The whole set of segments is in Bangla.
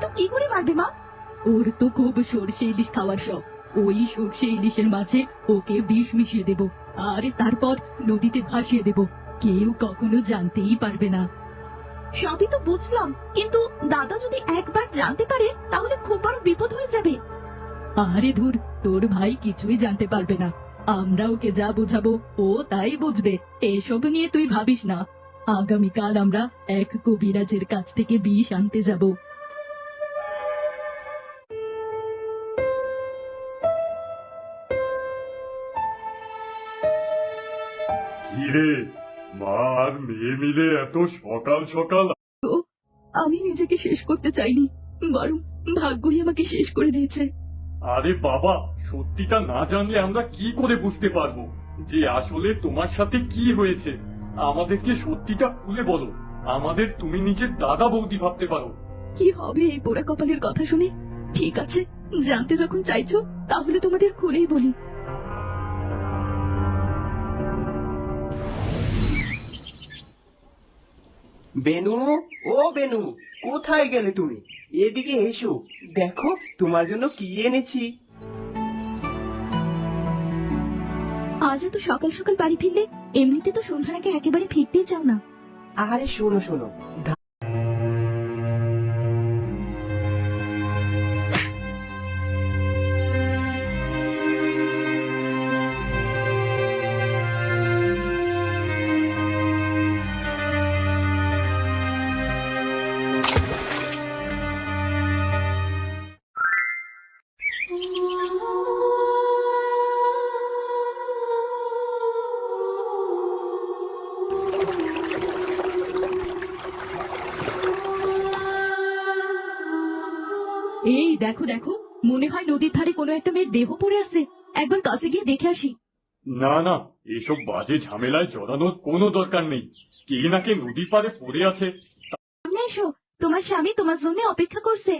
তো কি করে মারবে মা? ওর তো খুব সরষে ইলিশ খাওয়ার শখ। ওই সরষে ইলিশের মাঝে ওকে বিষ মিশিয়ে দেব, আর তারপর নদীতে ভাসিয়ে দেব। কেউ কখনো জানতেই পারবে না। সবই তো বুঝলাম, কিন্তু দাদা যদি একবার জানতে পারে তাহলে খুব বড় বিপদ হয়ে যাবে। আরে ধুর, তোর ভাই কিছুই জানতে পারবে না। আমরা ওকে যা বোঝাবো ও তাই বুঝবে। এসব নিয়ে তুই ভাবিস না। আগামীকাল আমরা এক কবিরাজের কাছ থেকে বিষ আনতে যাব। কিরে, মা আর মেয়ে মিলে এত সকাল সকাল? তো আমি নিজেকে শেষ করতে চাইনি, বরং ভাগ্যই আমাকে শেষ করে দিয়েছে। আরে বাবা, সত্যিটা না জানলে আমরা কি করে বুঝতে পারবো যে আসলে তোমার সাথে কি হয়েছে? আমাদেরকে সত্যিটা খুলে বলো। আমাদের তুমি নিজের দাদা বৌদি ভাবতে পারো। কি হবে এই পোড়া কপালের কথা শুনে? ঠিক আছে, জানতে যখন চাইছো তাহলে তোমাদের খুলেই বলি। বেনু, ও বেনু, কোথায় গেলে তুমি? এদিকে এসো, দেখো তোমার জন্য কি এনেছি। আজ এত সকাল সকাল বাড়ি ফিরলে? এমনিতে তো সন্ধ্যার আগে একেবারে ফিরতেই চাও না। আরে শোনো শোনো, এই দেখো দেখো, মনে হয় নদীর ধারে কোনো একটা মেয়ের দেহ পড়ে আছে। একবার কাছে গিয়ে দেখে আসি। না না, এসব বাজে ঝামেলায় জড়ানোর কোনো দরকার নেই। কে নাকে নদীর পাড়ে পড়ে আছে। সামনে এসো, তোমার স্বামী তোমার জন্য অপেক্ষা করছে।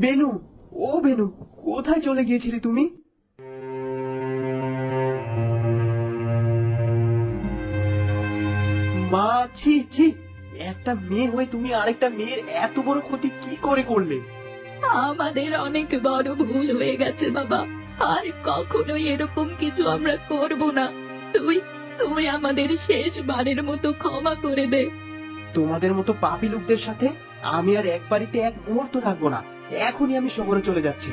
বেনু, ও বেনু, কোথায় চলে গিয়েছিলে তুমি? মা, ছি ছি, একটা মেয়ে হয়ে তুমি আরেকটা মেয়ের এত বড় ক্ষতি কি করে করলে? আমাদের অনেক বড় ভুল হয়ে গেছে বাবা, আর কখনোই এরকম কিছু আমরা করব না। তুই তুই আমাদের শেষবারের মতো ক্ষমা করে দে। তোমাদের মতো পাপী লোকদের সাথে আমি আর এক বাড়িতে এক মুহূর্ত থাকবো না। এখনই আমি শহরে চলে যাচ্ছি।